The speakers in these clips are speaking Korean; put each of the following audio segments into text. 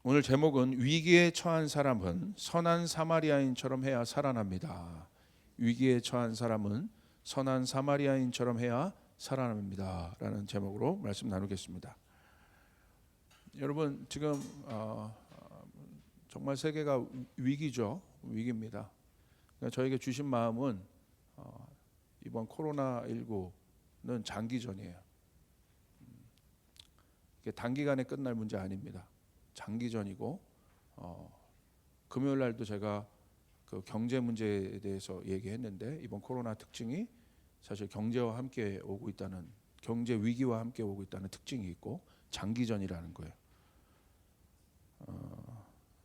오늘 제목은 위기에 처한 사람은 선한 사마리아인처럼 해야 살아납니다. 위기에 처한 사람은 선한 사마리아인처럼 해야 살아납니다. 라는 제목으로 말씀 나누겠습니다. 여러분 지금 정말 세계가 위기죠. 위기입니다. 저에게 주신 마음은 이번 코로나19는 장기전이에요. 단기간에 끝날 문제 아닙니다. 장기전이고 금요일 날도 제가 그 경제 문제에 대해서 얘기했는데 이번 코로나 특징이 사실 경제와 함께 오고 있다는, 경제 위기와 함께 오고 있다는 특징이 있고 장기전이라는 거예요.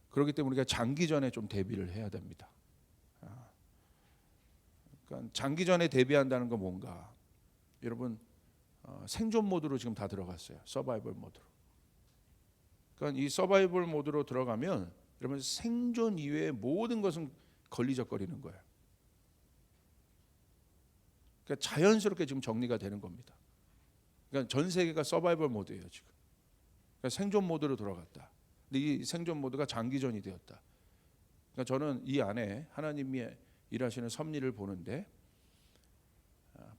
그렇기 때문에 우리가 장기전에 좀 대비를 해야 됩니다. 그러니까 장기전에 대비한다는 건 뭔가, 여러분 생존 모드로 지금 다 들어갔어요. 서바이벌 모드로. 그러니까 이 서바이벌 모드로 들어가면 여러분 생존 이외의 모든 것은 걸리적거리는 거예요. 그러니까 자연스럽게 지금 정리가 되는 겁니다. 그러니까 전 세계가 서바이벌 모드예요 지금. 그러니까 생존 모드로 들어갔다. 근데 이 생존 모드가 장기전이 되었다. 그러니까 저는 이 안에 하나님이 일하시는 섭리를 보는데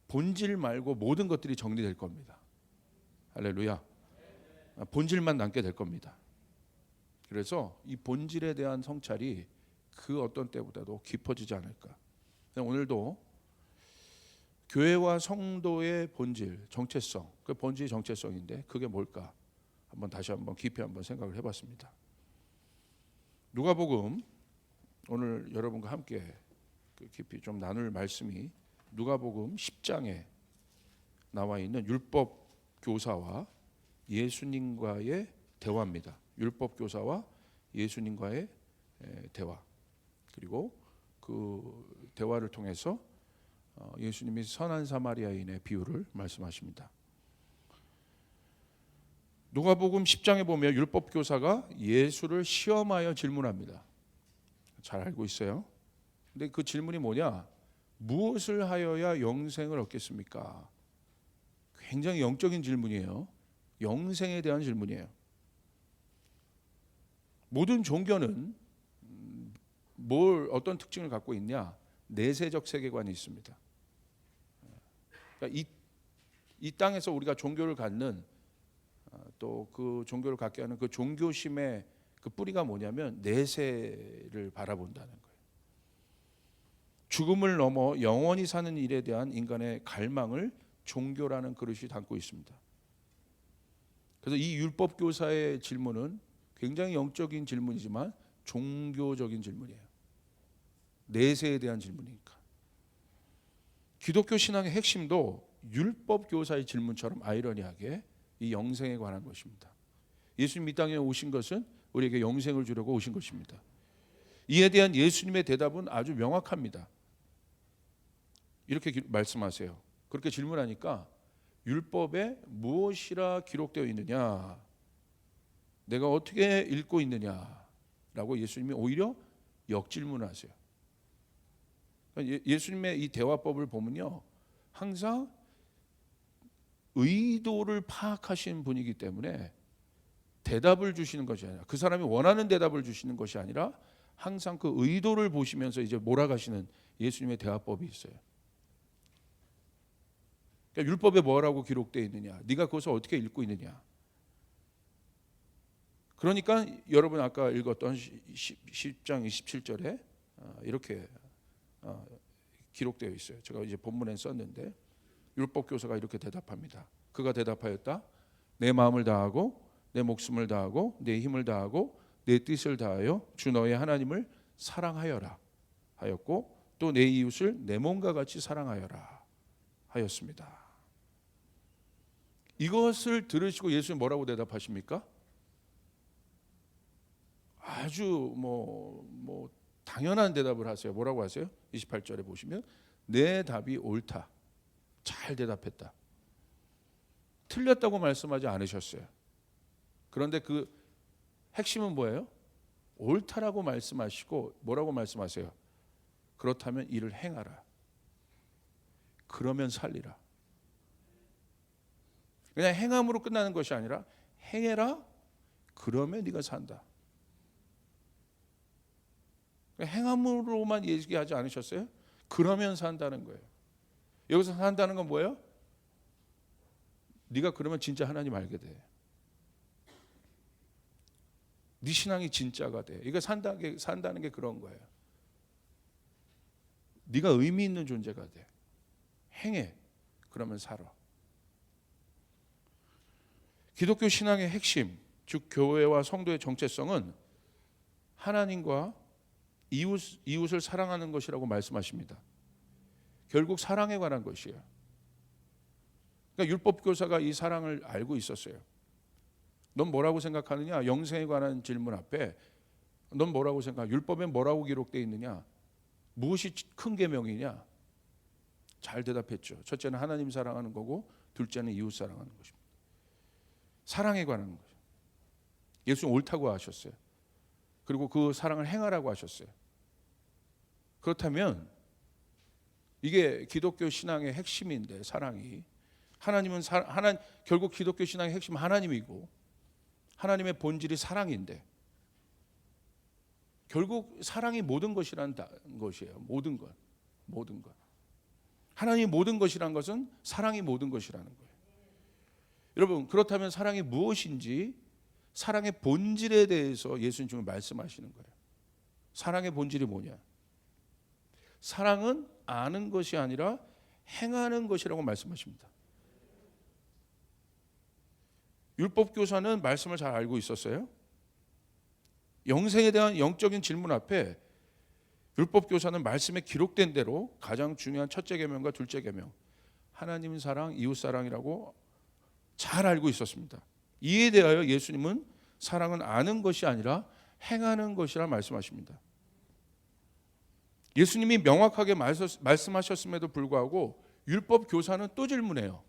본질 말고 모든 것들이 정리될 겁니다. 할렐루야. 본질만 남게 될 겁니다. 그래서 이 본질에 대한 성찰이 그 어떤 때보다도 깊어지지 않을까. 오늘도 교회와 성도의 본질, 정체성, 그 본질이 정체성인데 그게 뭘까? 다시 한번 깊이 한번 생각을 해봤습니다. 누가복음, 오늘 여러분과 함께 깊이 좀 나눌 말씀이 누가복음 10장에 나와 있는 율법 교사와 예수님과의 대화입니다. 율법 교사와 예수님과의 대화. 그리고 그 대화를 통해서 예수님이 선한 사마리아인의 비유를 말씀하십니다. 누가복음 10장에 보면 율법 교사가 예수를 시험하여 질문합니다. 잘 알고 있어요. 근데 그 질문이 뭐냐? 무엇을 하여야 영생을 얻겠습니까? 굉장히 영적인 질문이에요. 영생에 대한 질문이에요. 모든 종교는 어떤 특징을 갖고 있냐? 내세적 세계관이 있습니다. 그러니까 이 땅에서 우리가 종교를 갖는, 또 그 종교를 갖게 하는 그 종교심의 그 뿌리가 뭐냐면 내세를 바라본다는 거예요. 죽음을 넘어 영원히 사는 일에 대한 인간의 갈망을 종교라는 그릇이 담고 있습니다. 그래서 이 율법 교사의 질문은 굉장히 영적인 질문이지만 종교적인 질문이에요. 내세에 대한 질문이니까. 기독교 신앙의 핵심도 율법 교사의 질문처럼 아이러니하게 이 영생에 관한 것입니다. 예수님 이 땅에 오신 것은 우리에게 영생을 주려고 오신 것입니다. 이에 대한 예수님의 대답은 아주 명확합니다. 이렇게 말씀하세요. 그렇게 질문하니까 율법에 무엇이라 기록되어 있느냐, 내가 어떻게 읽고 있느냐라고 예수님이 오히려 역질문을 하세요. 예수님의 이 대화법을 보면요, 항상 의도를 파악하시는 분이기 때문에 대답을 주시는 것이 아니라, 그 사람이 원하는 대답을 주시는 것이 아니라 항상 그 의도를 보시면서 이제 몰아가시는 예수님의 대화법이 있어요. 그러니까 율법에 뭐라고 기록되어 있느냐, 네가 그것을 어떻게 읽고 있느냐. 그러니까 여러분 아까 읽었던 10장 27절에 이렇게 기록되어 있어요. 제가 이제 본문에 썼는데 율법 교사가 이렇게 대답합니다. 그가 대답하였다. 내 마음을 다하고 내 목숨을 다하고 내 힘을 다하고 내 뜻을 다하여 주 너의 하나님을 사랑하여라 하였고, 또 내 이웃을 내 몸과 같이 사랑하여라 하였습니다. 이것을 들으시고 예수님 뭐라고 대답하십니까? 아주 당연한 대답을 하세요. 뭐라고 하세요? 28절에 보시면 내 답이 옳다. 잘 대답했다. 틀렸다고 말씀하지 않으셨어요. 그런데 그 핵심은 뭐예요? 옳다라고 말씀하시고 뭐라고 말씀하세요? 그렇다면 이를 행하라. 그러면 살리라. 그냥 행함으로 끝나는 것이 아니라 행해라. 그러면 네가 산다. 행함으로만 얘기하지 않으셨어요? 그러면 산다는 거예요. 여기서 산다는 건 뭐예요? 네가 그러면 진짜 하나님 알게 돼. 네 신앙이 진짜가 돼. 이거 산다는 게 그런 거예요. 네가 의미 있는 존재가 돼. 행해. 그러면 살아. 기독교 신앙의 핵심, 즉 교회와 성도의 정체성은 하나님과 이웃을 사랑하는 것이라고 말씀하십니다. 결국 사랑에 관한 것이에요. 그러니까 율법 교사가 이 사랑을 알고 있었어요. 넌 뭐라고 생각하느냐? 영생에 관한 질문 앞에 넌 뭐라고 생각하냐? 율법에 뭐라고 기록되어 있느냐? 무엇이 큰 계명이냐? 잘 대답했죠. 첫째는 하나님 사랑하는 거고 둘째는 이웃 사랑하는 것입니다. 사랑에 관한 거죠. 예수님 옳다고 하셨어요. 그리고 그 사랑을 행하라고 하셨어요. 그렇다면 이게 기독교 신앙의 핵심인데, 사랑이 하나님은 결국 기독교 신앙의 핵심은 하나님이고 하나님의 본질이 사랑인데, 결국 사랑이 모든 것이라는 것이에요. 모든 것. 하나님이 모든 것이란 것은 사랑이 모든 것이라는 거예요. 여러분, 그렇다면 사랑이 무엇인지, 사랑의 본질에 대해서 예수님 지금 말씀하시는 거예요. 사랑의 본질이 뭐냐? 사랑은 아는 것이 아니라 행하는 것이라고 말씀하십니다. 율법 교사는 말씀을 잘 알고 있었어요. 영생에 대한 영적인 질문 앞에 율법 교사는 말씀에 기록된 대로 가장 중요한 첫째 계명과 둘째 계명, 하나님 사랑, 이웃 사랑이라고 잘 알고 있었습니다. 이에 대하여 예수님은 사랑은 아는 것이 아니라 행하는 것이라 말씀하십니다. 예수님이 명확하게 말씀하셨음에도 불구하고 율법 교사는 또 질문해요.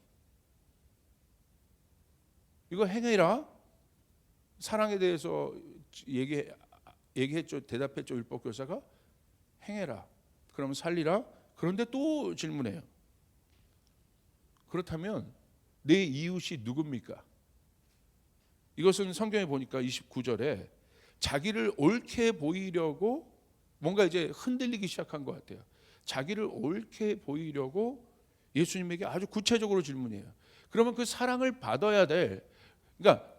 이거 행해라. 사랑에 대해서 얘기했죠. 대답했죠. 율법 교사가 행해라. 그러면 살리라. 그런데 또 질문해요. 그렇다면 내 이웃이 누굽니까? 이것은 성경에 보니까 29절에 자기를 옳게 보이려고 뭔가 이제 흔들리기 시작한 것 같아요. 자기를 옳게 보이려고 예수님에게 아주 구체적으로 질문해요. 그러면 그 사랑을 받아야 될, 그러니까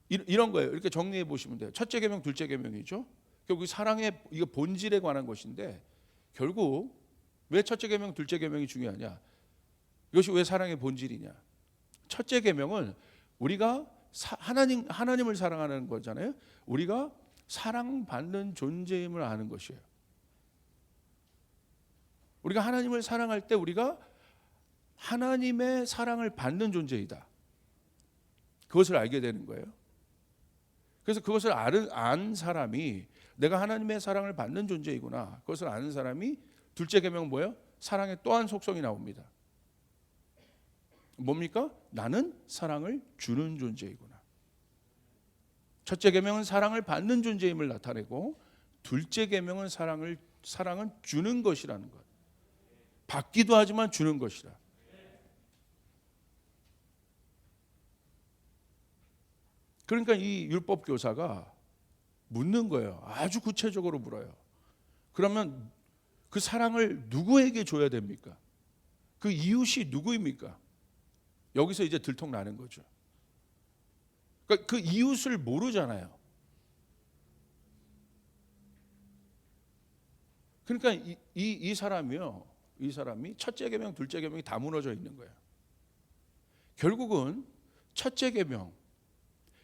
이런 거예요. 이렇게 정리해 보시면 돼요. 첫째 계명, 둘째 계명이죠. 결국 사랑의 이거 본질에 관한 것인데, 결국 왜 첫째 계명, 둘째 계명이 중요하냐? 이것이 왜 사랑의 본질이냐? 첫째 계명은 우리가 하나님을 사랑하는 거잖아요. 우리가 사랑받는 존재임을 아는 것이에요. 우리가 하나님을 사랑할 때 우리가 하나님의 사랑을 받는 존재이다. 그것을 알게 되는 거예요. 그래서 그것을 안 사람이 내가 하나님의 사랑을 받는 존재이구나. 그것을 아는 사람이 둘째 계명은 뭐예요? 사랑의 또한 속성이 나옵니다. 뭡니까? 나는 사랑을 주는 존재이구나. 첫째 계명은 사랑을 받는 존재임을 나타내고, 둘째 계명은 사랑은 주는 것이라는 것. 받기도 하지만 주는 것이라. 그러니까 이 율법 교사가 묻는 거예요. 아주 구체적으로 물어요. 그러면 그 사랑을 누구에게 줘야 됩니까? 그 이웃이 누구입니까? 여기서 이제 들통나는 거죠. 그러니까 그 이웃을 모르잖아요. 그러니까 이 사람이 첫째 계명, 둘째 계명이 다 무너져 있는 거예요. 결국은 첫째 계명,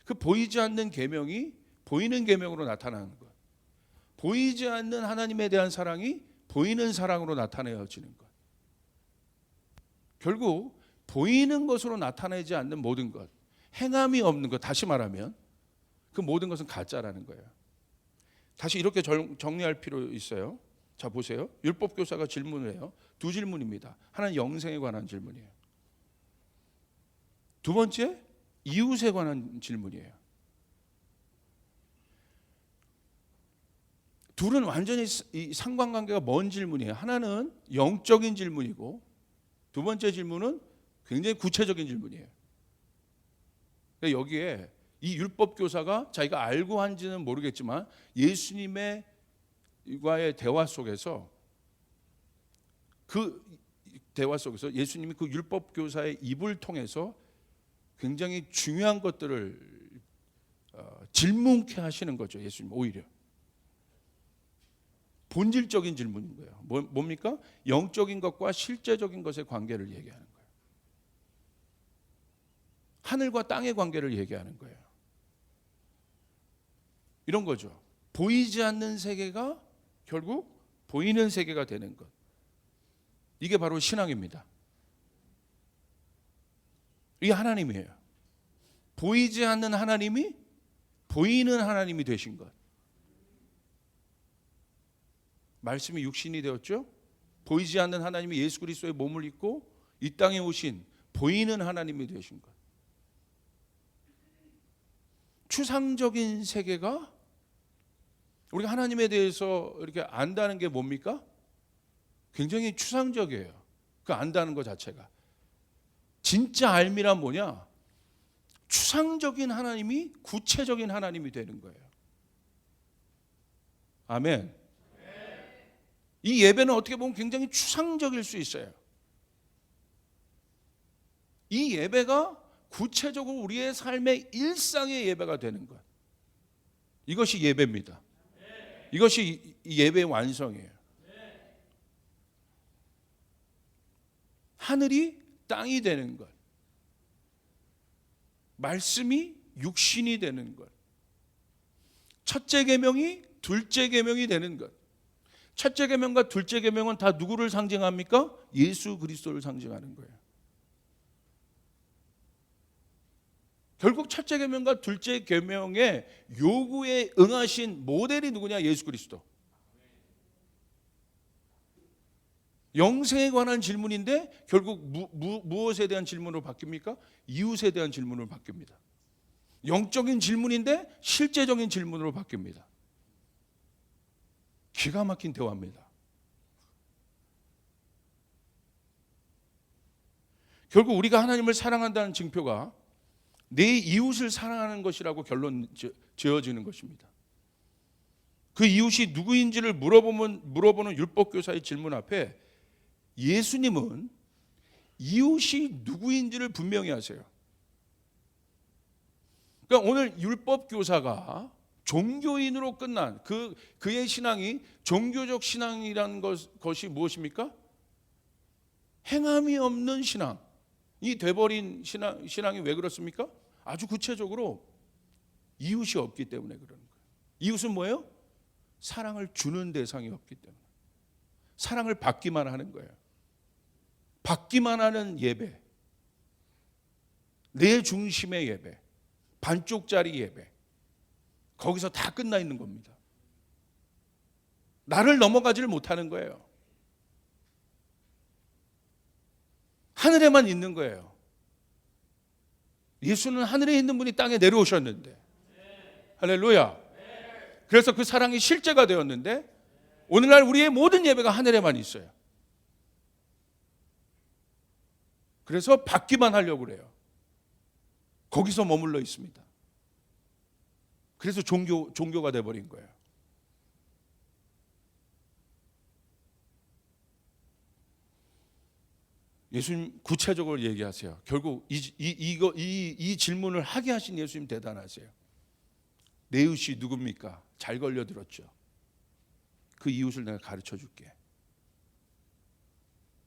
그 보이지 않는 계명이 보이는 계명으로 나타나는 것. 보이지 않는 하나님에 대한 사랑이 보이는 사랑으로 나타내어지는 것. 결국 보이는 것으로 나타내지 않는 모든 것, 행함이 없는 것, 다시 말하면 그 모든 것은 가짜라는 거예요. 다시 이렇게 정리할 필요 있어요. 자, 보세요. 율법 교사가 질문을 해요. 두 질문입니다. 하나는 영생에 관한 질문이에요. 두 번째, 이웃에 관한 질문이에요. 둘은 완전히 상관관계가 먼 질문이에요. 하나는 영적인 질문이고, 두 번째 질문은 굉장히 구체적인 질문이에요. 여기에 이 율법 교사가 자기가 알고 한지는 모르겠지만 예수님의 예수님과의 대화 속에서 그 대화 속에서 예수님이 그 율법 교사의 입을 통해서 굉장히 중요한 것들을 질문케 하시는 거죠. 예수님 오히려 본질적인 질문인 거예요. 뭡니까? 영적인 것과 실제적인 것의 관계를 얘기하는 거예요. 하늘과 땅의 관계를 얘기하는 거예요. 이런 거죠. 보이지 않는 세계가 결국 보이는 세계가 되는 것. 이게 바로 신앙입니다. 이게 하나님이에요. 보이지 않는 하나님이 보이는 하나님이 되신 것. 말씀이 육신이 되었죠. 보이지 않는 하나님이 예수 그리스도의 몸을 입고 이 땅에 오신 보이는 하나님이 되신 것. 추상적인 세계가 우리가 하나님에 대해서 이렇게 안다는 게 뭡니까? 굉장히 추상적이에요. 그 안다는 것 자체가. 진짜 알미란 뭐냐? 추상적인 하나님이 구체적인 하나님이 되는 거예요. 아멘. 이 예배는 어떻게 보면 굉장히 추상적일 수 있어요. 이 예배가 구체적으로 우리의 삶의 일상의 예배가 되는 것. 이것이 예배입니다. 이것이 예배의 완성이에요. 하늘이 땅이 되는 것. 말씀이 육신이 되는 것. 첫째 계명이 둘째 계명이 되는 것. 첫째 계명과 둘째 계명은 다 누구를 상징합니까? 예수 그리스도를 상징하는 거예요. 결국 첫째 계명과 둘째 계명의 요구에 응하신 모델이 누구냐? 예수 그리스도. 영생에 관한 질문인데 결국 무엇에 대한 질문으로 바뀝니까? 이웃에 대한 질문으로 바뀝니다. 영적인 질문인데 실제적인 질문으로 바뀝니다. 기가 막힌 대화입니다. 결국 우리가 하나님을 사랑한다는 증표가 내 이웃을 사랑하는 것이라고 결론 지어지는 것입니다. 그 이웃이 누구인지를 물어보는 율법교사의 질문 앞에 예수님은 이웃이 누구인지를 분명히 하세요. 그러니까 오늘 율법교사가 종교인으로 끝난 그의 신앙이 종교적 신앙이라는 것이 무엇입니까? 행함이 없는 신앙이 돼버린 신앙이 왜 그렇습니까? 아주 구체적으로 이웃이 없기 때문에 그러는 거예요. 이웃은 뭐예요? 사랑을 주는 대상이 없기 때문에 사랑을 받기만 하는 거예요. 받기만 하는 예배, 내 중심의 예배, 반쪽짜리 예배, 거기서 다 끝나 있는 겁니다. 나를 넘어가지를 못하는 거예요. 하늘에만 있는 거예요. 예수는 하늘에 있는 분이 땅에 내려오셨는데, 할렐루야. 그래서 그 사랑이 실제가 되었는데 오늘날 우리의 모든 예배가 하늘에만 있어요. 그래서 받기만 하려고 그래요. 거기서 머물러 있습니다. 그래서 종교가 돼버린 거예요. 예수님 구체적으로 얘기하세요. 결국 이 질문을 하게 하신 예수님 대단하세요. 내 이웃이 누굽니까? 잘 걸려들었죠. 그 이웃을 내가 가르쳐 줄게.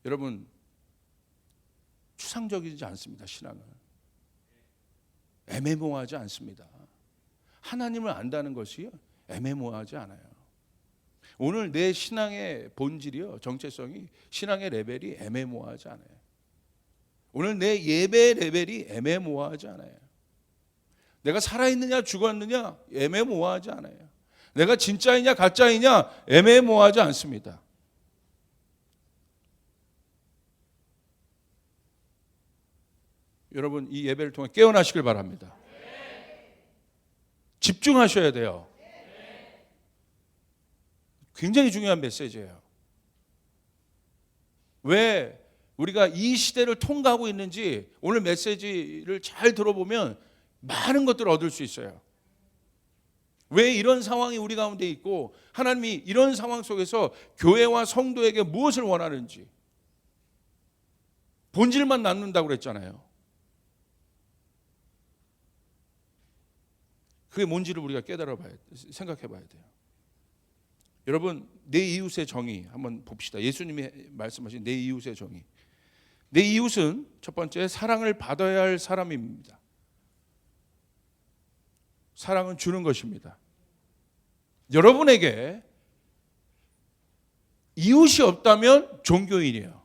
여러분, 추상적이지 않습니다. 신앙은 애매모호하지 않습니다. 하나님을 안다는 것이 애매모호하지 않아요. 오늘 내 신앙의 본질이요, 정체성이, 신앙의 레벨이 애매모호하지 않아요. 오늘 내 예배 레벨이 애매모호하지 않아요. 내가 살아있느냐 죽었느냐 애매모호하지 않아요. 내가 진짜이냐 가짜이냐 애매모호하지 않습니다. 여러분, 이 예배를 통해 깨어나시길 바랍니다. 집중하셔야 돼요. 굉장히 중요한 메시지예요. 왜 우리가 이 시대를 통과하고 있는지 오늘 메시지를 잘 들어보면 많은 것들을 얻을 수 있어요. 왜 이런 상황이 우리 가운데 있고 하나님이 이런 상황 속에서 교회와 성도에게 무엇을 원하는지 본질만 낳는다고 그랬잖아요. 그게 뭔지를 우리가 생각해 봐야 돼요. 여러분, 내 이웃의 정의 한번 봅시다. 예수님이 말씀하신 내 이웃의 정의. 내 이웃은 첫 번째 사랑을 받아야 할 사람입니다. 사랑은 주는 것입니다. 여러분에게 이웃이 없다면 종교인이에요.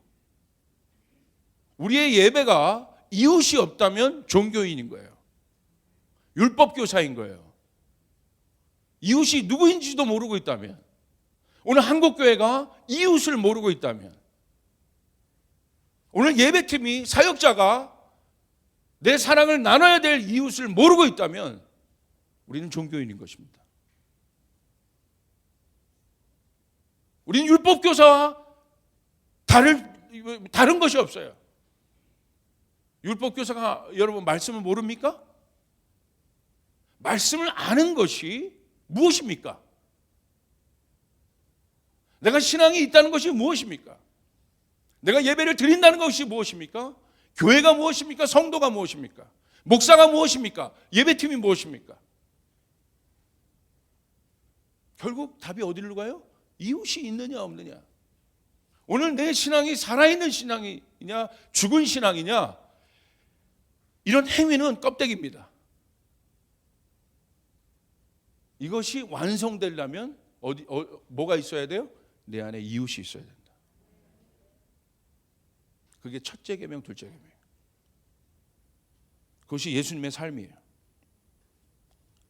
우리의 예배가 이웃이 없다면 종교인인 거예요. 율법교사인 거예요. 이웃이 누구인지도 모르고 있다면, 오늘 한국교회가 이웃을 모르고 있다면, 오늘 예배팀이 사역자가 내 사랑을 나눠야 될 이웃을 모르고 있다면 우리는 종교인인 것입니다. 우리는 율법교사와 다른 것이 없어요. 율법교사가 여러분 말씀을 모릅니까? 말씀을 아는 것이 무엇입니까? 내가 신앙이 있다는 것이 무엇입니까? 내가 예배를 드린다는 것이 무엇입니까? 교회가 무엇입니까? 성도가 무엇입니까? 목사가 무엇입니까? 예배팀이 무엇입니까? 결국 답이 어디로 가요? 이웃이 있느냐 없느냐. 오늘 내 신앙이 살아있는 신앙이냐 죽은 신앙이냐, 이런 행위는 껍데기입니다. 이것이 완성되려면 뭐가 있어야 돼요? 내 안에 이웃이 있어야 된다. 그게 첫째 계명, 둘째 계명. 그것이 예수님의 삶이에요.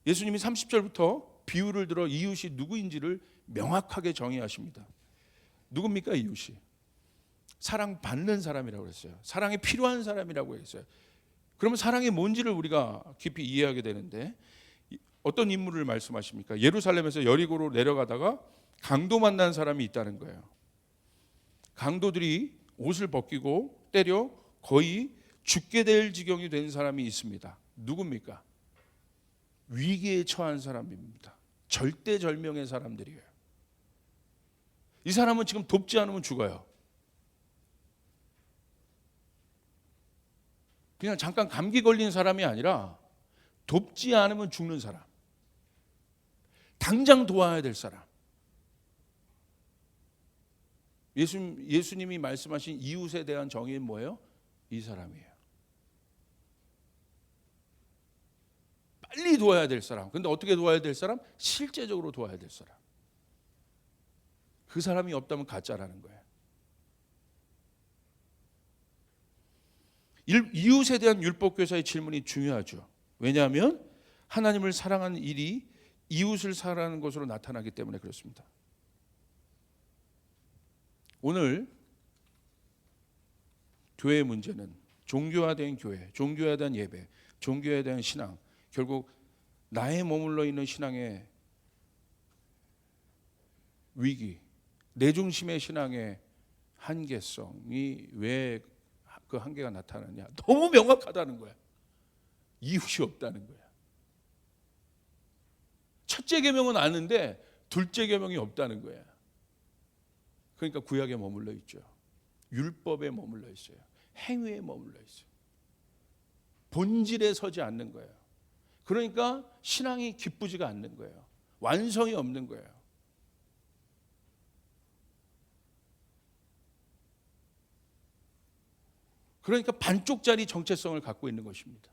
예수님이 30절부터 비유를 들어 이웃이 누구인지를 명확하게 정의하십니다. 누굽니까 이웃이? 사랑받는 사람이라고 했어요. 사랑이 필요한 사람이라고 했어요. 그러면 사랑이 뭔지를 우리가 깊이 이해하게 되는데, 어떤 인물을 말씀하십니까? 예루살렘에서 여리고로 내려가다가 강도 만난 사람이 있다는 거예요. 강도들이 옷을 벗기고 때려 거의 죽게 될 지경이 된 사람이 있습니다. 누굽니까? 위기에 처한 사람입니다. 절대절명의 사람들이에요. 이 사람은 지금 돕지 않으면 죽어요. 그냥 잠깐 감기 걸린 사람이 아니라 돕지 않으면 죽는 사람, 당장 도와야 될 사람. 예수님이 말씀하신 이웃에 대한 정의는 뭐예요? 이 사람이에요. 빨리 도와야 될 사람. 근데 어떻게 도와야 될 사람? 실제적으로 도와야 될 사람. 그 사람이 없다면 가짜라는 거예요. 이웃에 대한 율법교사의 질문이 중요하죠. 왜냐하면 하나님을 사랑하는 일이 이웃을 사랑하는 것으로 나타나기 때문에 그렇습니다. 오늘 교회의 문제는 종교화된 교회, 종교화된 예배, 종교에 대한 신앙, 결국 나에 머물러 있는 신앙의 위기, 내 중심의 신앙의 한계성이 왜 그 한계가 나타나냐? 너무 명확하다는 거야. 이웃이 없다는 거야. 첫째 계명은 아는데 둘째 계명이 없다는 거야. 그러니까 구약에 머물러 있죠. 율법에 머물러 있어요. 행위에 머물러 있어요. 본질에 서지 않는 거예요. 그러니까 신앙이 기쁘지가 않는 거예요. 완성이 없는 거예요. 그러니까 반쪽짜리 정체성을 갖고 있는 것입니다.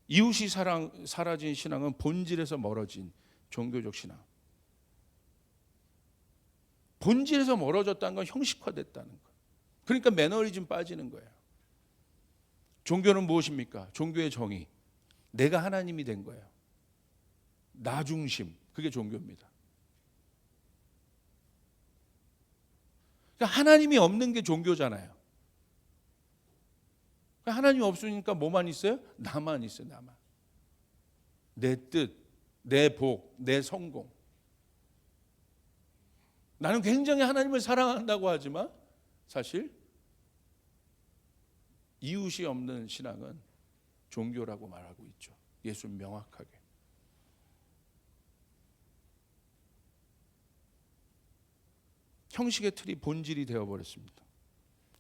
이웃이 사라진 신앙은 본질에서 멀어진 종교적 신앙. 본질에서 멀어졌다는 건 형식화됐다는 거. 그러니까 매너리즘 빠지는 거예요. 종교는 무엇입니까? 종교의 정의. 내가 하나님이 된 거예요. 나 중심. 그게 종교입니다. 그러니까 하나님이 없는 게 종교잖아요. 그러니까 하나님이 없으니까 뭐만 있어요? 나만 있어요. 나만. 내 뜻, 내 복, 내 성공. 나는 굉장히 하나님을 사랑한다고 하지만 사실 이웃이 없는 신앙은 종교라고 말하고 있죠. 예수는 명확하게. 형식의 틀이 본질이 되어버렸습니다.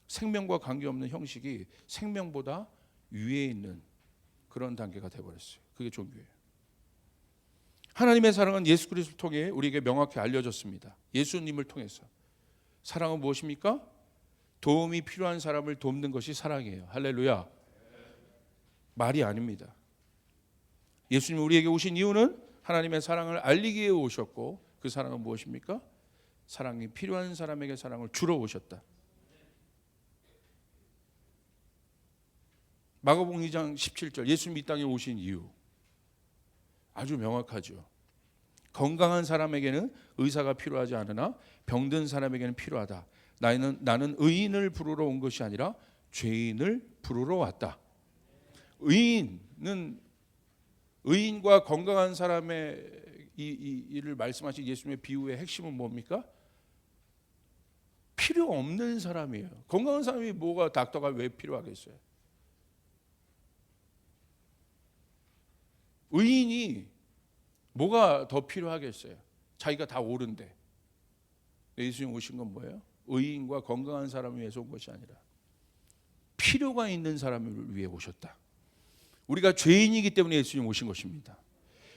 생명과 관계없는 형식이 생명보다 위에 있는 그런 단계가 되어버렸어요. 그게 종교예요. 하나님의 사랑은 예수 그리스도를 통해 우리에게 명확히 알려졌습니다. 예수님을 통해서. 사랑은 무엇입니까? 도움이 필요한 사람을 돕는 것이 사랑이에요. 할렐루야. 말이 아닙니다. 예수님이 우리에게 오신 이유는 하나님의 사랑을 알리기 위해 오셨고, 그 사랑은 무엇입니까? 사랑이 필요한 사람에게 사랑을 주러 오셨다. 마가복음 2장 17절, 예수님이 이 땅에 오신 이유 아주 명확하죠. 건강한 사람에게는 의사가 필요하지 않으나 병든 사람에게는 필요하다. 나는 의인을 부르러 온 것이 아니라 죄인을 부르러 왔다. 의인과 건강한 사람의 이를 말씀하신 예수님의 비유의 핵심은 뭡니까? 필요 없는 사람이에요. 건강한 사람이 뭐가 닥터가 왜 필요하겠어요? 의인이 뭐가 더 필요하겠어요? 자기가 다 옳은데. 예수님 오신 건 뭐예요? 의인과 건강한 사람을 위해서 온 것이 아니라 필요가 있는 사람을 위해 오셨다. 우리가 죄인이기 때문에 예수님 오신 것입니다.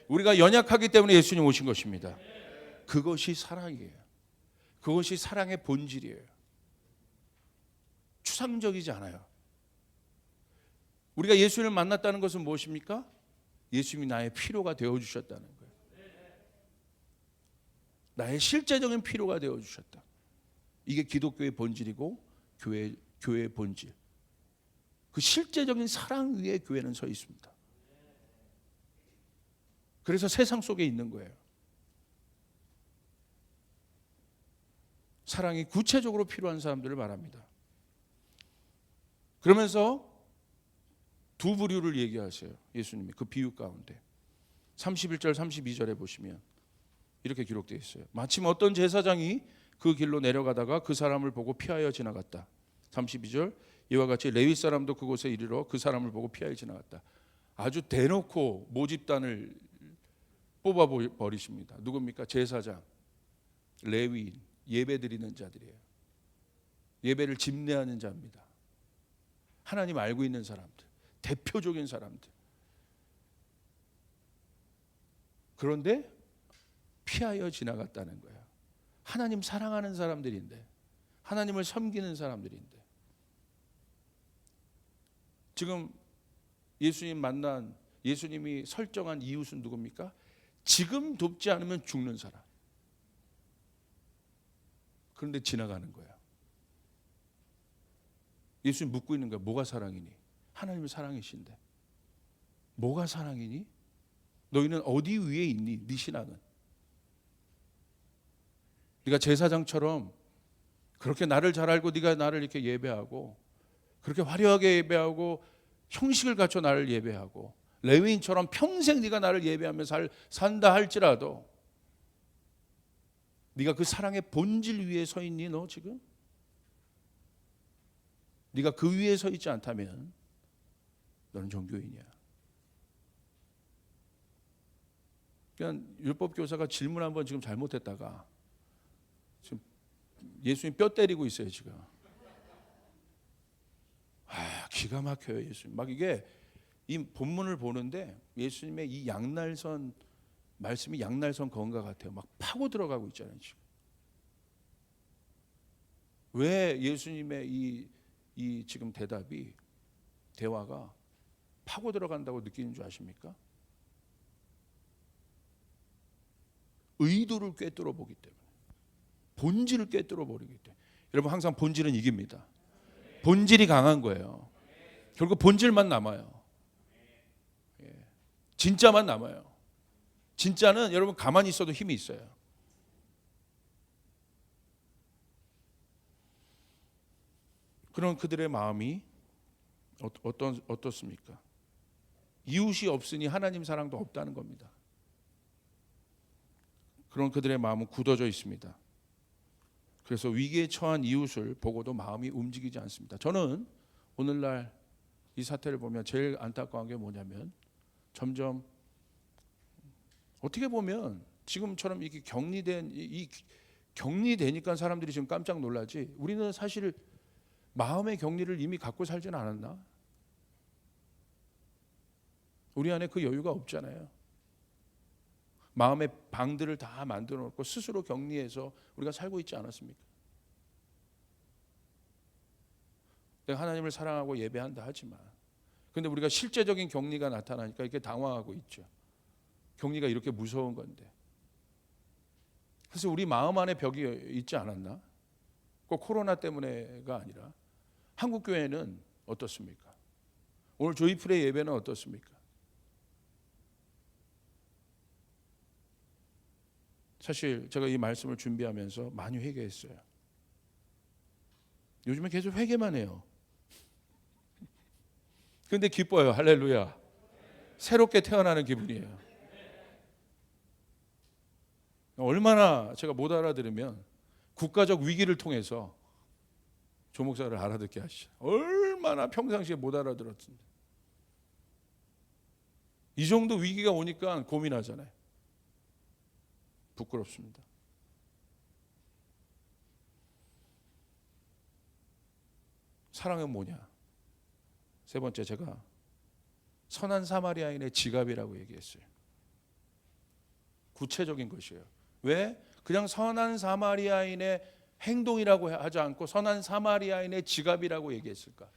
우리가 연약하기 때문에 예수님 오신 것입니다. 그것이 사랑이에요. 그것이 사랑의 본질이에요. 추상적이지 않아요. 우리가 예수님을 만났다는 것은 무엇입니까? 예수님이 나의 필요가 되어주셨다는 거예요. 나의 실제적인 필요가 되어주셨다. 이게 기독교의 본질이고 교회의 본질. 그 실제적인 사랑 위에 교회는 서 있습니다. 그래서 세상 속에 있는 거예요. 사랑이 구체적으로 필요한 사람들을 말합니다. 그러면서 두 부류를 얘기하세요. 예수님이 그 비유 가운데 31절 32절에 보시면 이렇게 기록되어 있어요. 마침 어떤 제사장이 그 길로 내려가다가 그 사람을 보고 피하여 지나갔다. 32절, 이와 같이 레위 사람도 그곳에 이르러 그 사람을 보고 피하여 지나갔다. 아주 대놓고 모집단을 뽑아버리십니다. 누굽니까? 제사장, 레위인, 예배드리는 자들이에요. 예배를 집례하는 자입니다. 하나님 알고 있는 사람들, 대표적인 사람들. 그런데 피하여 지나갔다는 거예요. 하나님 사랑하는 사람들인데, 하나님을 섬기는 사람들인데. 지금 예수님이 설정한 이웃은 누굽니까? 지금 돕지 않으면 죽는 사람. 그런데 지나가는 거예요. 예수님 묻고 있는 거예요. 뭐가 사랑이니? 하나님은 사랑이신데. 뭐가 사랑이니? 너희는 어디 위에 있니? 네 신앙은. 네가 제사장처럼 그렇게 나를 잘 알고 네가 나를 이렇게 예배하고 그렇게 화려하게 예배하고 형식을 갖춰 나를 예배하고 레위인처럼 평생 네가 나를 예배하며 산다 할지라도 네가 그 사랑의 본질 위에 서 있니? 너 지금? 네가 그 위에 서 있지 않다면 너는 종교인이야. 그러니까 율법교사가 질문 한번 지금 잘못했다가 지금 예수님 뼈 때리고 있어요 지금. 기가 막혀요 예수님. 막 이게 이 본문을 보는데 예수님의 이 양날선 말씀이 양날선 건과 같아요. 막 파고 들어가고 있잖아요 지금. 왜 예수님의 이 지금 대화가 파고 들어간다고 느끼는 줄 아십니까? 의도를 꿰뚫어 보기 때문에, 본질을 꿰뚫어 버리기 때문에. 여러분 항상 본질은 이깁니다. 본질이 강한 거예요. 결국 본질만 남아요. 진짜만 남아요. 진짜는 여러분 가만히 있어도 힘이 있어요. 그런 그들의 마음이 어떻습니까? 이웃이 없으니 하나님 사랑도 없다는 겁니다. 그런 그들의 마음은 굳어져 있습니다. 그래서 위기에 처한 이웃을 보고도 마음이 움직이지 않습니다. 저는 오늘날 이 사태를 보면 제일 안타까운 게 뭐냐면 점점 어떻게 보면 지금처럼 이게 격리되니까 사람들이 지금 깜짝 놀라지, 우리는 사실 마음의 격리를 이미 갖고 살지는 않았나? 우리 안에 그 여유가 없잖아요. 마음의 방들을 다 만들어 놓고 스스로 격리해서 우리가 살고 있지 않았습니까? 내가 하나님을 사랑하고 예배한다 하지만, 근데 우리가 실제적인 격리가 나타나니까 이렇게 당황하고 있죠. 격리가 이렇게 무서운 건데. 그래서 우리 마음 안에 벽이 있지 않았나? 꼭 코로나 때문에가 아니라 한국 교회는 어떻습니까? 오늘 조이풀의 예배는 어떻습니까? 사실 제가 이 말씀을 준비하면서 많이 회개했어요. 요즘에 계속 회개만 해요. 근데 기뻐요. 할렐루야. 새롭게 태어나는 기분이에요. 얼마나 제가 못 알아들으면 국가적 위기를 통해서 조 목사를 알아듣게 하시죠. 얼마나 평상시에 못 알아들었는데. 이 정도 위기가 오니까 고민하잖아요. 부끄럽습니다. 사랑은 뭐냐? 세 번째, 제가 선한 사마리아인의 지갑이라고 얘기했어요. 구체적인 것이에요. 왜? 그냥 선한 사마리아인의 행동이라고 하지 않고 선한 사마리아인의 지갑이라고 얘기했을까?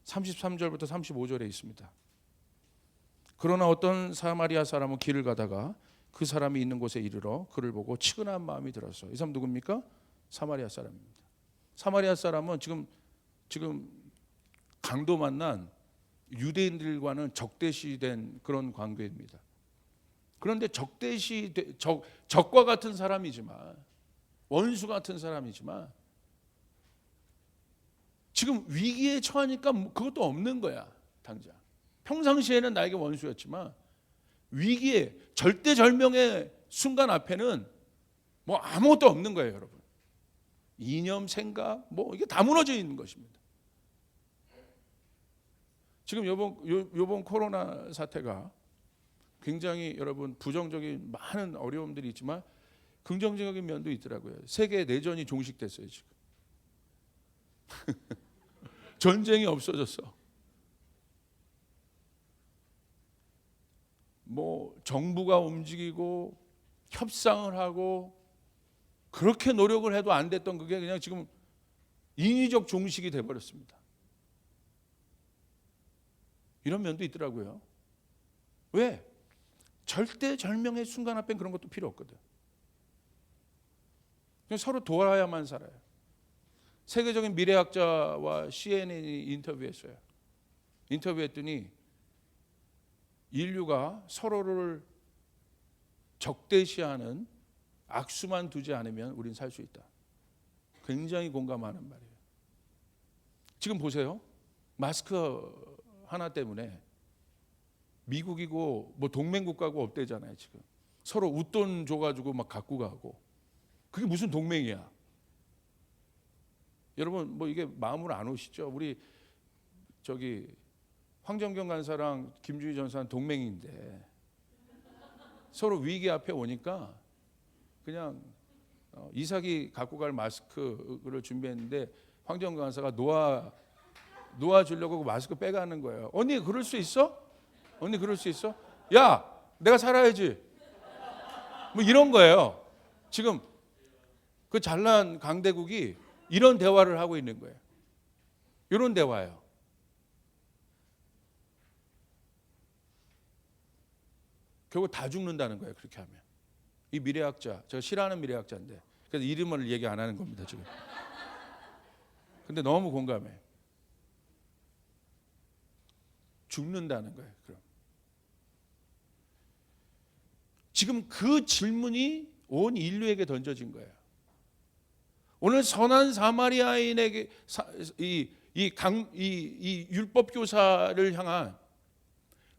33절부터 35절에 있습니다. 그러나 어떤 사마리아 사람은 길을 가다가 그 사람이 있는 곳에 이르러 그를 보고 치근한 마음이 들었어. 이 사람 누굽니까? 사마리아 사람입니다. 사마리아 사람은 지금 강도 만난 유대인들과는 적대시된 그런 관계입니다. 그런데 적과 같은 사람이지만, 원수 같은 사람이지만, 지금 위기에 처하니까 그것도 없는 거야. 당장 평상시에는 나에게 원수였지만 위기에 절대절명의 순간 앞에는 뭐 아무것도 없는 거예요, 여러분. 이념, 생각, 뭐 이게 다 무너져 있는 것입니다. 지금 요번 코로나 사태가 굉장히 여러분 부정적인 많은 어려움들이 있지만 긍정적인 면도 있더라고요. 세계 내전이 종식됐어요, 지금. 전쟁이 없어졌어. 뭐 정부가 움직이고 협상을 하고 그렇게 노력을 해도 안 됐던 그게 그냥 지금 인위적 종식이 돼버렸습니다. 이런 면도 있더라고요. 왜? 절대절명의 순간 앞엔 그런 것도 필요 없거든. 그냥 서로 도와야만 살아요. 세계적인 미래학자와 CNN이 인터뷰했어요. 인터뷰했더니 인류가 서로를 적대시하는 악수만 두지 않으면 우린 살 수 있다. 굉장히 공감하는 말이에요. 지금 보세요. 마스크 하나 때문에 미국이고 뭐 동맹국가고 없대잖아요. 지금 서로 웃돈 줘가지고 막 갖고 가고, 그게 무슨 동맹이야? 여러분 뭐 이게 마음으로 안 오시죠? 우리 저기 황정경 간사랑 김주희 전사는 동맹인데 서로 위기 앞에 오니까 그냥 이삭이 갖고 갈 마스크를 준비했는데 황정경 간사가 놓아 주려고 그 마스크 빼가는 거예요. 언니 그럴 수 있어? 언니 그럴 수 있어? 야, 내가 살아야지. 뭐 이런 거예요. 지금 그 잘난 강대국이 이런 대화를 하고 있는 거예요. 이런 대화예요. 결국 다 죽는다는 거예요, 그렇게 하면. 이 미래학자, 제가 싫어하는 미래학자인데, 그래서 이름을 얘기 안 하는 겁니다, 지금. 근데 너무 공감해. 죽는다는 거예요, 그럼. 지금 그 질문이 온 인류에게 던져진 거예요. 오늘 선한 사마리아인에게 이 율법 교사를 향한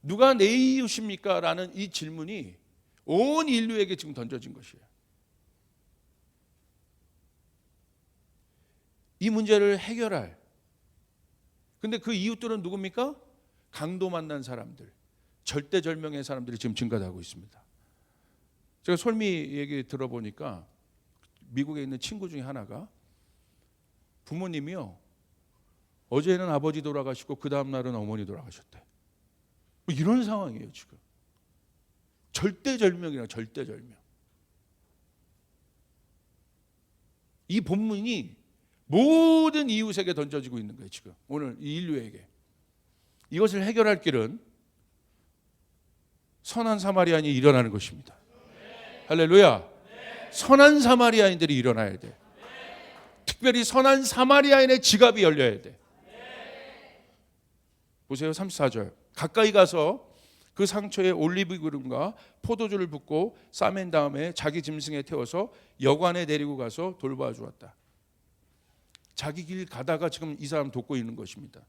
누가 내 이웃입니까? 라는 이 질문이 온 인류에게 지금 던져진 것이에요. 이 문제를 해결할. 근데 그 이웃들은 누굽니까? 강도 만난 사람들, 절대절명의 사람들이 지금 증가하고 있습니다. 제가 솔미 얘기 들어보니까 미국에 있는 친구 중에 하나가 부모님이요, 어제는 아버지 돌아가시고 그 다음 날은 어머니 돌아가셨대. 뭐 이런 상황이에요 지금. 절대절명이라 절대절명. 이 본문이 모든 이웃에게 던져지고 있는 거예요 지금. 오늘 이 인류에게. 이것을 해결할 길은 선한 사마리아인이 일어나는 것입니다. 할렐루야. 선한 사마리아인들이 일어나야 돼. 특별히 선한 사마리아인의 지갑이 열려야 돼. 보세요. 34절. 가까이 가서 그 상처에 올리브 기름과 포도주를 붓고 싸맨 다음에 자기 짐승에 태워서 여관에 데리고 가서 돌봐 주었다. 자기 길 가다가 지금 이 사람 돕고 있는 것입니다.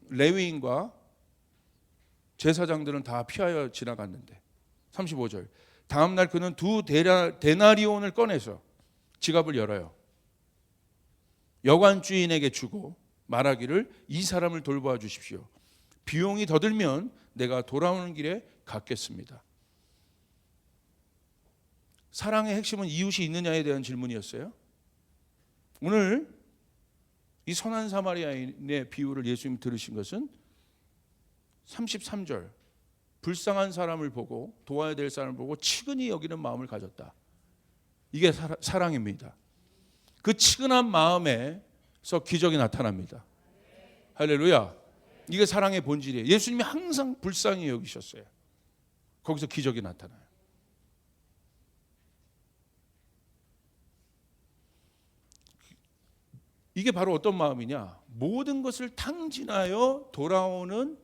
레위인과 제사장들은 다 피하여 지나갔는데 35절. 다음 날 그는 두 데나리온을 꺼내서 지갑을 열어요. 여관 주인에게 주고 말하기를 이 사람을 돌보아 주십시오. 비용이 더 들면 내가 돌아오는 길에 갚겠습니다. 사랑의 핵심은 이웃이 있느냐에 대한 질문이었어요. 오늘 이 선한 사마리아인의 비유를 예수님 들으신 것은 33절. 불쌍한 사람을 보고 도와야 될 사람을 보고 치근히 여기는 마음을 가졌다. 이게 사랑입니다. 그 치근한 마음에서 기적이 나타납니다. 할렐루야. 이게 사랑의 본질이에요. 예수님이 항상 불쌍히 여기셨어요. 거기서 기적이 나타나요. 이게 바로 어떤 마음이냐? 모든 것을 탕진하여 돌아오는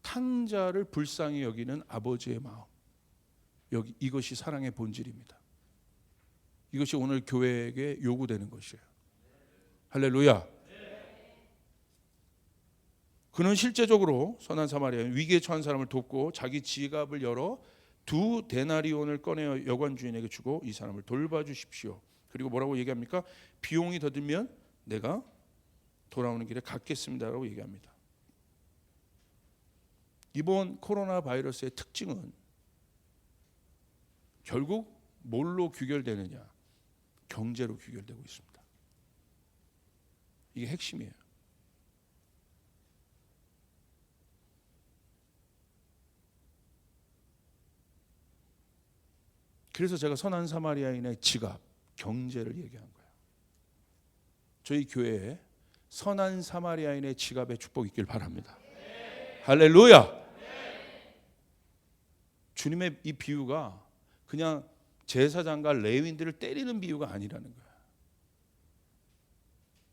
탕자를 불쌍히 여기는 아버지의 마음. 이것이 사랑의 본질입니다. 이것이 오늘 교회에게 요구되는 것이에요. 할렐루야. 그는 실제적으로 선한 사마리아인 위기에 처한 사람을 돕고 자기 지갑을 열어 두 데나리온을 꺼내어 여관 주인에게 주고 이 사람을 돌봐 주십시오. 그리고 뭐라고 얘기합니까? 비용이 더 들면 내가 돌아오는 길에 갚겠습니다라고 얘기합니다. 이번 코로나 바이러스의 특징은 결국 뭘로 귀결되느냐? 경제로 귀결되고 있습니다. 이게 핵심이에요. 그래서 제가 선한 사마리아인의 지갑, 경제를 얘기한 거예요. 저희 교회에 선한 사마리아인의 지갑에 축복이 있길 바랍니다. 할렐루야. 주님의 이 비유가 그냥 제사장과 레위인들을 때리는 비유가 아니라는 거예요.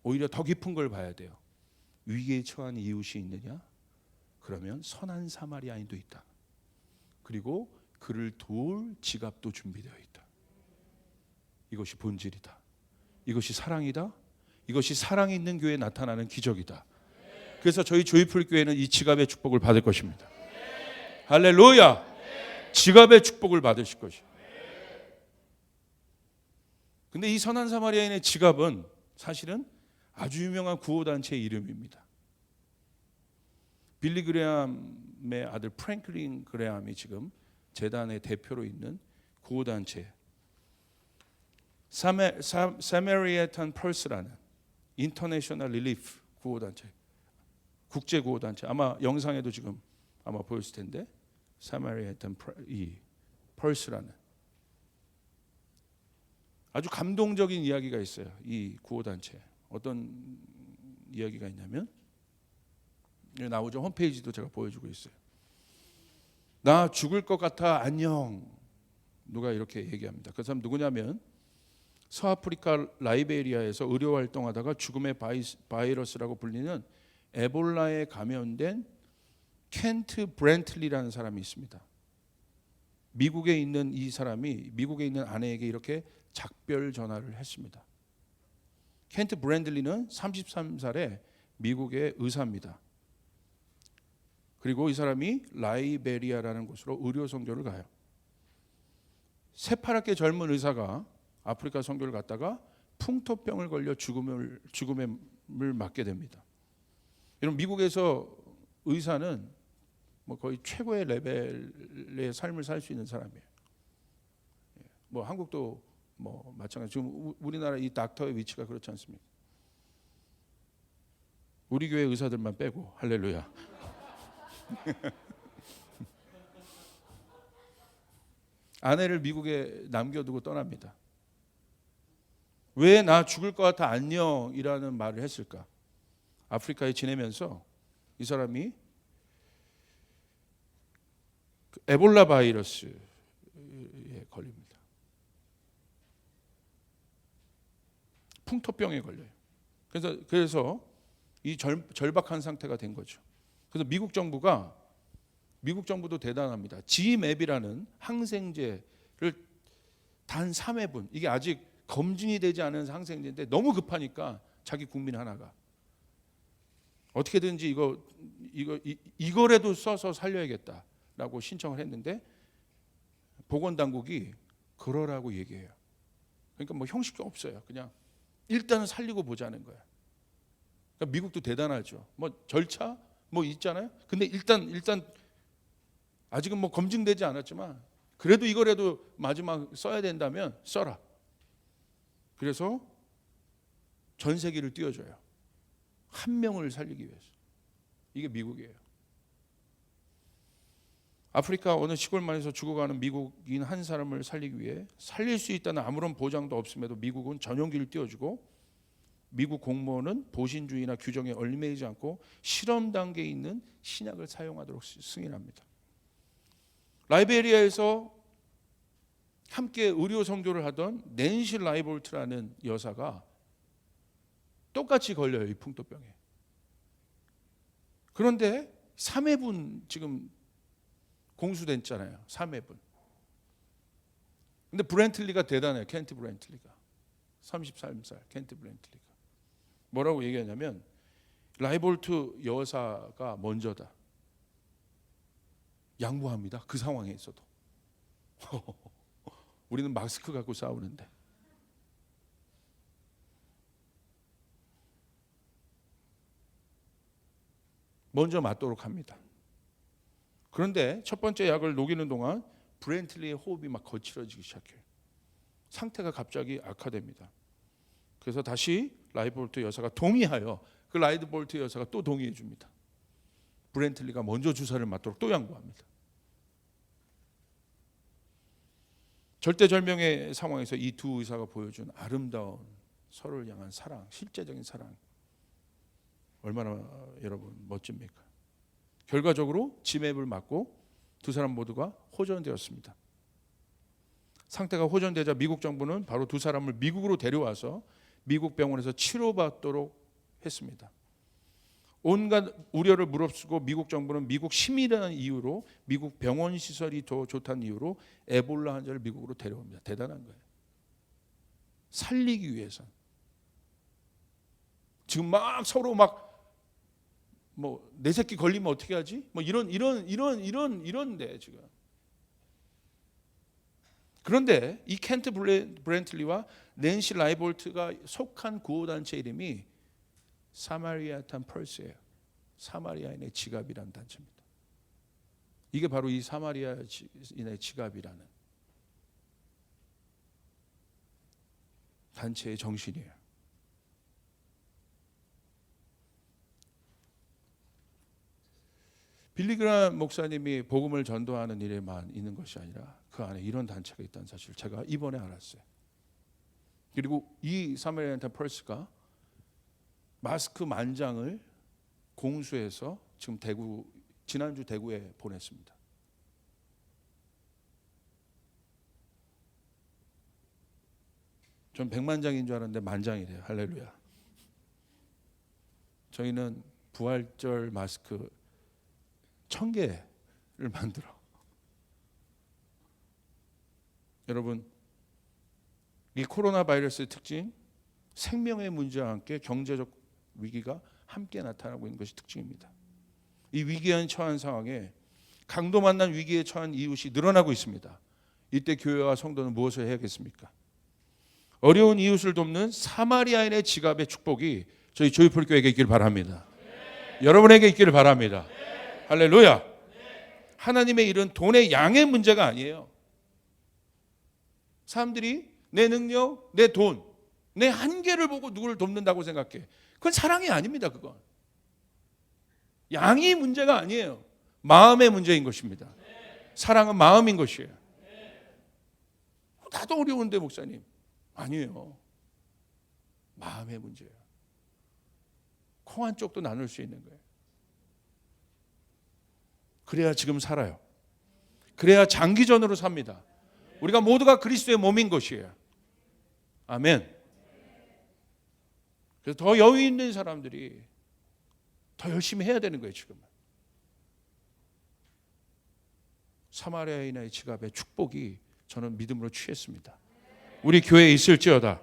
오히려 더 깊은 걸 봐야 돼요. 위기에 처한 이웃이 있느냐? 그러면 선한 사마리아인도 있다. 그리고 그를 도울 지갑도 준비되어 있다. 이것이 본질이다. 이것이 사랑이다. 이것이 사랑이 있는 교회에 나타나는 기적이다. 그래서 저희 조이풀 교회는 이 지갑의 축복을 받을 것입니다. 할렐루야. 지갑의 축복을 받으실 것이에요. 근데 이 선한 사마리아인의 지갑은 사실은 아주 유명한 구호단체의 이름입니다. 빌리 그레함의 아들 프랭클린 그레함이 지금 재단의 대표로 있는 구호단체 사마리아탄 펄스라는 인터내셔널 릴리프 구호단체, 국제 구호단체. 아마 영상에도 지금 아마 보였을 텐데 사마리아탄 펄스라는 아주 감동적인 이야기가 있어요. 이 구호단체 어떤 이야기가 있냐면 나오죠. 홈페이지도 제가 보여주고 있어요. 나 죽을 것 같아 안녕. 누가 이렇게 얘기합니다. 그 사람 누구냐면 서아프리카 라이베리아에서 의료 활동하다가 죽음의 바이러스라고 불리는 에볼라에 감염된 켄트 브렌틀리라는 사람이 있습니다. 미국에 있는 이 사람이 미국에 있는 아내에게 이렇게 작별 전화를 했습니다. 켄트 브렌틀리는 33살의 미국의 의사입니다. 그리고 이 사람이 라이베리아라는 곳으로 의료 선교를 가요. 새파랗게 젊은 의사가 아프리카 선교를 갔다가 풍토병을 걸려 죽음을 맞게 됩니다. 여러분 미국에서 의사는 뭐 거의 최고의 레벨의 삶을 살 수 있는 사람이에요. 뭐 한국도 뭐 마찬가지. 지금 우리나라 이 닥터의 위치가 그렇지 않습니까? 우리 교회 의사들만 빼고 할렐루야. 아내를 미국에 남겨두고 떠납니다. 왜 나 죽을 것 같아 안녕이라는 말을 했을까? 아프리카에 지내면서 이 사람이 에볼라 바이러스에 걸립니다. 풍토병에 걸려요. 그래서 이 절박한 상태가 된 거죠. 그래서 미국 정부도 대단합니다. GMAB이라는 항생제를 단 3회분, 이게 아직 검증이 되지 않은 항생제인데 너무 급하니까 자기 국민 하나가 어떻게든지 이거라도 써서 살려야겠다라고 신청을 했는데 보건당국이 그러라고 얘기해요. 그러니까 뭐 형식이 없어요. 그냥 일단은 살리고 보자는 거야. 그러니까 미국도 대단하죠. 뭐 절차 뭐 있잖아요. 근데 일단 아직은 뭐 검증되지 않았지만 그래도 이거라도 마지막 써야 된다면 써라. 그래서 전 세계를 띄워줘요. 한 명을 살리기 위해서. 이게 미국이에요. 아프리카 어느 시골마을에서 죽어가는 미국인 한 사람을 살리기 위해 살릴 수 있다는 아무런 보장도 없음에도 미국은 전용기를 띄워주고 미국 공무원은 보신주의나 규정에 얽매이지 않고 실험 단계에 있는 신약을 사용하도록 승인합니다. 라이베리아에서 함께 의료 선교를 하던 낸시 라이볼트라는 여사가 똑같이 걸려요, 이 풍토병에. 그런데 3회분 지금 공수됐잖아요. 3회분. 근데 브렌틀리가 대단해요. 켄트 브렌틀리가. 33살 켄트 브렌틀리가. 뭐라고 얘기하냐면 라이볼트 여사가 먼저다. 양보합니다. 그 상황에 있어도. 우리는 마스크 갖고 싸우는데. 먼저 맞도록 합니다. 그런데 첫 번째 약을 녹이는 동안 브렌틀리의 호흡이 막 거칠어지기 시작해요. 상태가 갑자기 악화됩니다. 그래서 다시 라이볼트 여사가 동의하여 그 라이볼트 여사가 또 동의해 줍니다. 브렌틀리가 먼저 주사를 맞도록 또 양보합니다. 절대절명의 상황에서 이 두 의사가 보여준 아름다운 서로를 향한 사랑, 실제적인 사랑, 얼마나 여러분 멋집니까? 결과적으로 GMAB을 맞고 두 사람 모두가 호전되었습니다. 상태가 호전되자 미국 정부는 바로 두 사람을 미국으로 데려와서 미국 병원에서 치료받도록 했습니다. 온갖 우려를 무릅쓰고 미국 정부는 미국 시민이라는 이유로, 미국 병원 시설이 더 좋다는 이유로 에볼라 환자를 미국으로 데려옵니다. 대단한 거예요. 살리기 위해서. 지금 막 서로 막 뭐 내 새끼 걸리면 어떻게 하지? 뭐 이런데 지금. 그런데 이 켄트 브렌틀리와 낸시 라이볼트가 속한 구호단체 이름이 사마리아탄 펄스예요. 사마리아인의 지갑이라는 단체입니다. 이게 바로 이 사마리아인의 지갑이라는 단체의 정신이에요. 빌리그람 목사님이 복음을 전도하는 일에만 있는 것이 아니라 그 안에 이런 단체가 있다는 사실을 제가 이번에 알았어요. 그리고 이 사마리아탄 펄스가 마스크 10,000장을 공수해서 지금 지난주 대구에 보냈습니다. 전 100만 장인 줄 알았는데 10,000장이래요. 할렐루야. 저희는 부활절 마스크 1,000개를 만들어. 여러분, 이 코로나 바이러스의 특징, 생명의 문제와 함께 경제적 위기가 함께 나타나고 있는 것이 특징입니다. 이 위기에 처한 상황에 강도 만난 위기에 처한 이웃이 늘어나고 있습니다. 이때 교회와 성도는 무엇을 해야겠습니까? 어려운 이웃을 돕는 사마리아인의 지갑의 축복이 저희 조이풀교회에게 있기를 바랍니다. 여러분에게 있기를 바랍니다. 할렐루야. 하나님의 일은 돈의 양의 문제가 아니에요. 사람들이 내 능력, 내 돈, 내 한계를 보고 누구를 돕는다고 생각해. 그건 사랑이 아닙니다. 그건 양이 문제가 아니에요. 마음의 문제인 것입니다. 사랑은 마음인 것이에요. 나도 어려운데 목사님. 아니에요. 마음의 문제예요. 콩 한 쪽도 나눌 수 있는 거예요. 그래야 지금 살아요. 그래야 장기전으로 삽니다. 우리가 모두가 그리스도의 몸인 것이에요. 아멘. 그래서 더 여유 있는 사람들이 더 열심히 해야 되는 거예요. 지금 사마리아인의 지갑의 축복이 저는 믿음으로 취했습니다. 우리 교회에 있을지어다.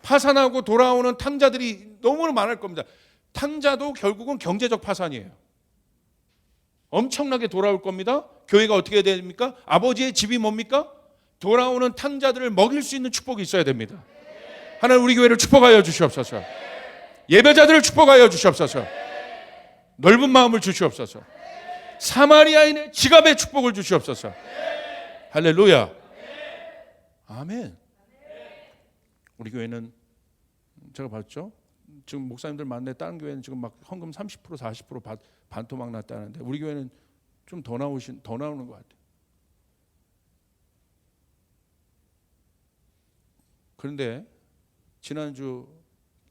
파산하고 돌아오는 탕자들이 너무 많을 겁니다. 탕자도 결국은 경제적 파산이에요. 엄청나게 돌아올 겁니다. 교회가 어떻게 해야 됩니까? 아버지의 집이 뭡니까? 돌아오는 탕자들을 먹일 수 있는 축복이 있어야 됩니다. 하나님 우리 교회를 축복하여 주시옵소서. 예배자들을 축복하여 주시옵소서. 넓은 마음을 주시옵소서. 사마리아인의 지갑의 축복을 주시옵소서. 할렐루야. 아멘. 우리 교회는 제가 봤죠? 지금 목사님들 만나 다른 교회는 지금 막 헌금 30% 40% 반토막 났다는데 우리 교회는 좀 더 나오는 것 같아요. 그런데 지난주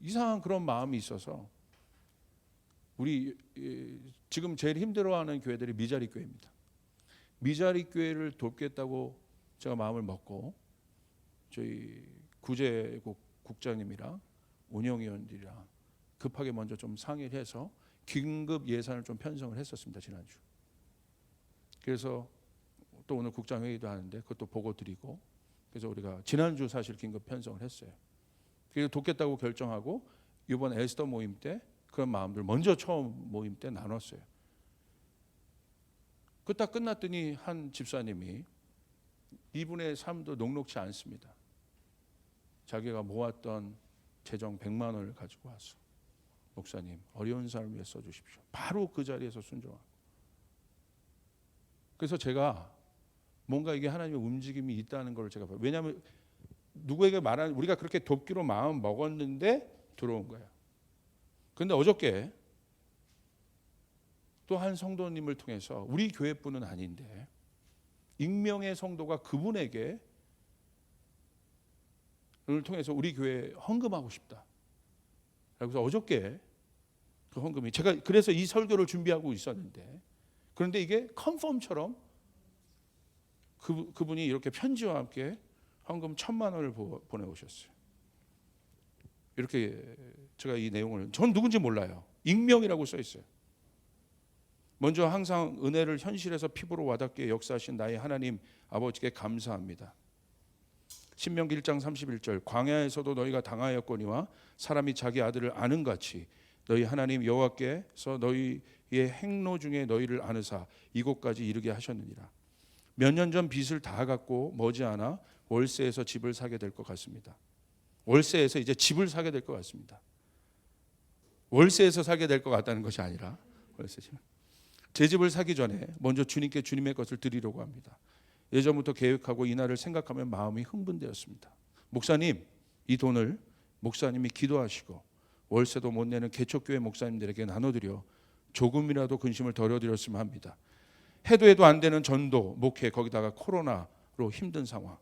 이상한 그런 마음이 있어서 우리 지금 제일 힘들어하는 교회들이 미자리 교회입니다. 미자리 교회를 돕겠다고 제가 마음을 먹고 저희 구제국 국장님이랑 운영위원들이랑 급하게 먼저 좀 상의를 해서 긴급 예산을 좀 편성을 했었습니다. 지난주. 그래서 또 오늘 국장회의도 하는데 그것도 보고 드리고 그래서 우리가 지난주 사실 긴급 편성을 했어요. 그래서 돕겠다고 결정하고 이번 에스더 모임 때 그런 마음들 먼저 처음 모임 때 나눴어요. 그 딱 끝났더니 한 집사님이 2분의 3도 녹록치 않습니다. 자기가 모았던 재정 100만 원을 가지고 와서 목사님 어려운 사람을 위해 써주십시오. 바로 그 자리에서 순종하고. 그래서 제가 뭔가 이게 하나님의 움직임이 있다는 걸 제가 봐요. 왜냐하면 누구에게 말하는 우리가 그렇게 돕기로 마음 먹었는데 들어온 거예요. 그런데 어저께 또 한 성도님을 통해서 우리 교회뿐은 아닌데 익명의 성도가 그분에게 를 통해서 우리 교회에 헌금하고 싶다. 그래서 어저께 그 헌금이 제가 그래서 이 설교를 준비하고 있었는데 그런데 이게 컨펌처럼 그분이 이렇게 편지와 함께 헌금 1,000만 원을 보내오셨어요. 이렇게 제가 이 내용을 전 누군지 몰라요. 익명이라고 써 있어요. 먼저 항상 은혜를 현실에서 피부로 와닿게 역사하신 나의 하나님 아버지께 감사합니다. 신명기 1장 31절 광야에서도 너희가 당하였거니와 사람이 자기 아들을 아는 같이 너희 하나님 여호와께서 너희의 행로 중에 너희를 아느사 이곳까지 이르게 하셨느니라. 몇 년 전 빚을 다 갚고 머지않아 월세에서 집을 사게 될 것 같습니다. 월세에서 이제 집을 사게 될 것 같습니다. 월세에서 사게 될 것 같다는 것이 아니라 제 집을 사기 전에 먼저 주님께 주님의 것을 드리려고 합니다. 예전부터 계획하고 이 날을 생각하면 마음이 흥분되었습니다. 목사님, 이 돈을 목사님이 기도하시고 월세도 못 내는 개척교회 목사님들에게 나눠드려 조금이라도 근심을 덜어드렸으면 합니다. 해도 안 되는 전도, 목회, 거기다가 코로나로 힘든 상황.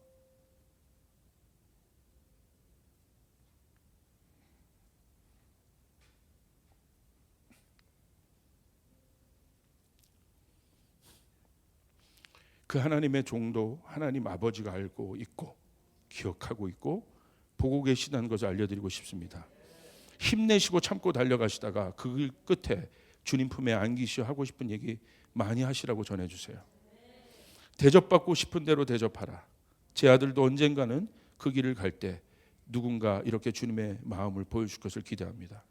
그 하나님의 종도 하나님 아버지가 알고 있고 기억하고 있고 보고 계시다는 것을 알려드리고 싶습니다. 힘내시고 참고 달려가시다가 그 끝에 주님 품에 안기시어 하고 싶은 얘기 많이 하시라고 전해주세요. 대접받고 싶은 대로 대접하라. 제 아들도 언젠가는 그 길을 갈 때 누군가 이렇게 주님의 마음을 보여줄 것을 기대합니다.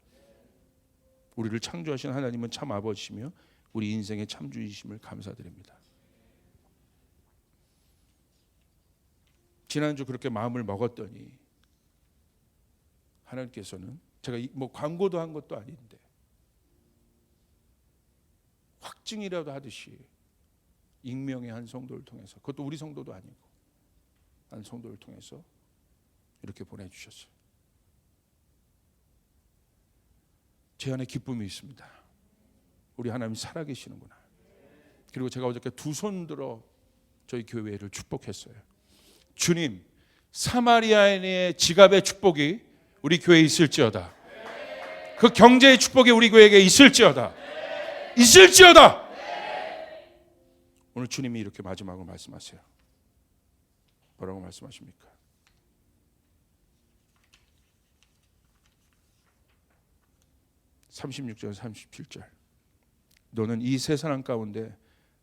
우리를 창조하신 하나님은 참 아버지시며 우리 인생의 참주이심을 감사드립니다. 지난주 그렇게 마음을 먹었더니 하나님께서는 제가 뭐 광고도 한 것도 아닌데 확증이라도 하듯이 익명의 한 성도를 통해서, 그것도 우리 성도도 아니고 한 성도를 통해서 이렇게 보내주셨어요. 제 안에 기쁨이 있습니다. 우리 하나님이 살아계시는구나. 그리고 제가 어저께 두 손 들어 저희 교회를 축복했어요. 주님, 사마리아인의 지갑의 축복이 우리 교회에 있을지어다. 그 경제의 축복이 우리 교회에게 있을지어다. 오늘 주님이 이렇게 마지막으로 말씀하세요. 뭐라고 말씀하십니까? 36절 37절. 너는 이 세 사람 가운데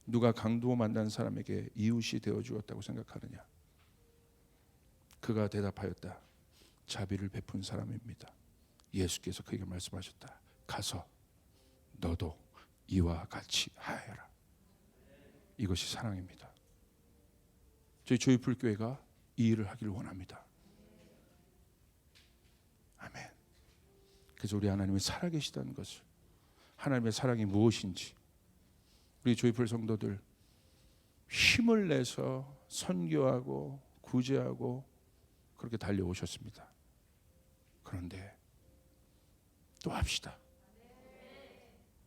누가 강도 만난 사람에게 이웃이 되어 주었다고 생각하느냐? 그가 대답하였다. 자비를 베푼 사람입니다. 예수께서 그에게 말씀하셨다. 가서 너도 이와 같이 하여라. 이것이 사랑입니다. 저희 조이풀교회가 이 일을 하기를 원합니다. 아멘. 그래서 우리 하나님이 살아계시다는 것을, 하나님의 사랑이 무엇인지 우리 조이풀 성도들 힘을 내서 선교하고 구제하고 그렇게 달려오셨습니다. 그런데 또 합시다.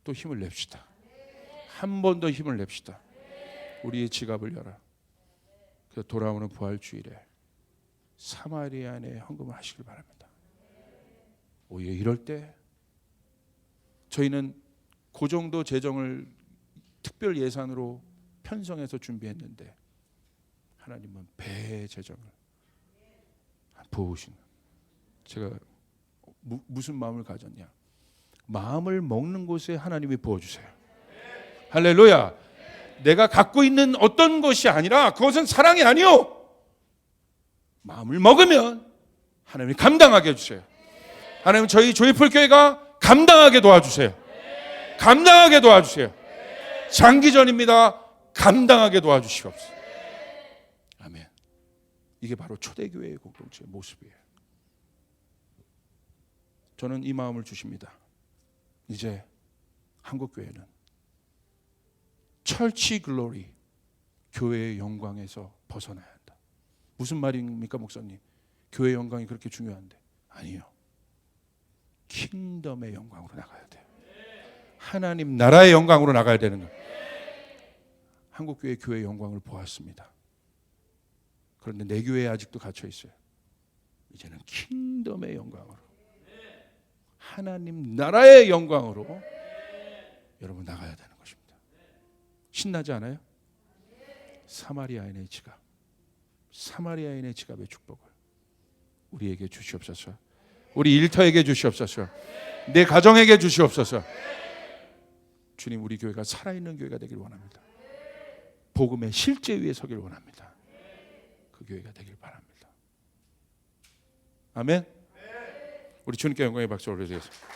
또 힘을 냅시다. 한 번 더 힘을 냅시다. 우리의 지갑을 열어. 그래서 돌아오는 부활주일에 사마리아인의 헌금을 하시길 바랍니다. 오히려 이럴 때 저희는 그 정도 재정을 특별 예산으로 편성해서 준비했는데 하나님은 배의 재정을 부으시는. 제가 무슨 마음을 가졌냐? 마음을 먹는 곳에 하나님이 부어주세요. 할렐루야. 내가 갖고 있는 어떤 것이 아니라 그것은 사랑이 아니요, 마음을 먹으면 하나님이 감당하게 해주세요. 하나님 저희 조이풀 교회가 감당하게 도와주세요. 감당하게 도와주세요. 장기전입니다. 감당하게 도와주시옵소서. 아멘. 이게 바로 초대교회의 공동체의 모습이에요. 저는 이 마음을 주십니다. 이제 한국교회는 철치 글로리, 교회의 영광에서 벗어나야 한다. 무슨 말입니까 목사님? 교회의 영광이 그렇게 중요한데. 아니요, 킹덤의 영광으로 나가야 돼요. 하나님 나라의 영광으로 나가야 되는 거예요. 한국교회 교회의 영광을 보았습니다. 그런데 내 교회에 아직도 갇혀 있어요. 이제는 킹덤의 영광으로, 하나님 나라의 영광으로 여러분 나가야 되는 것입니다. 신나지 않아요? 사마리아인의 지갑, 사마리아인의 지갑의 축복을 우리에게 주시옵소서. 우리 일터에게 주시옵소서. 내 가정에게 주시옵소서. 주님, 우리 교회가 살아있는 교회가 되길 원합니다. 복음의 실제 위에 서길 원합니다. 그 교회가 되길 바랍니다. 아멘. 우리 주님께 영광의 박수 올려드리겠습니다.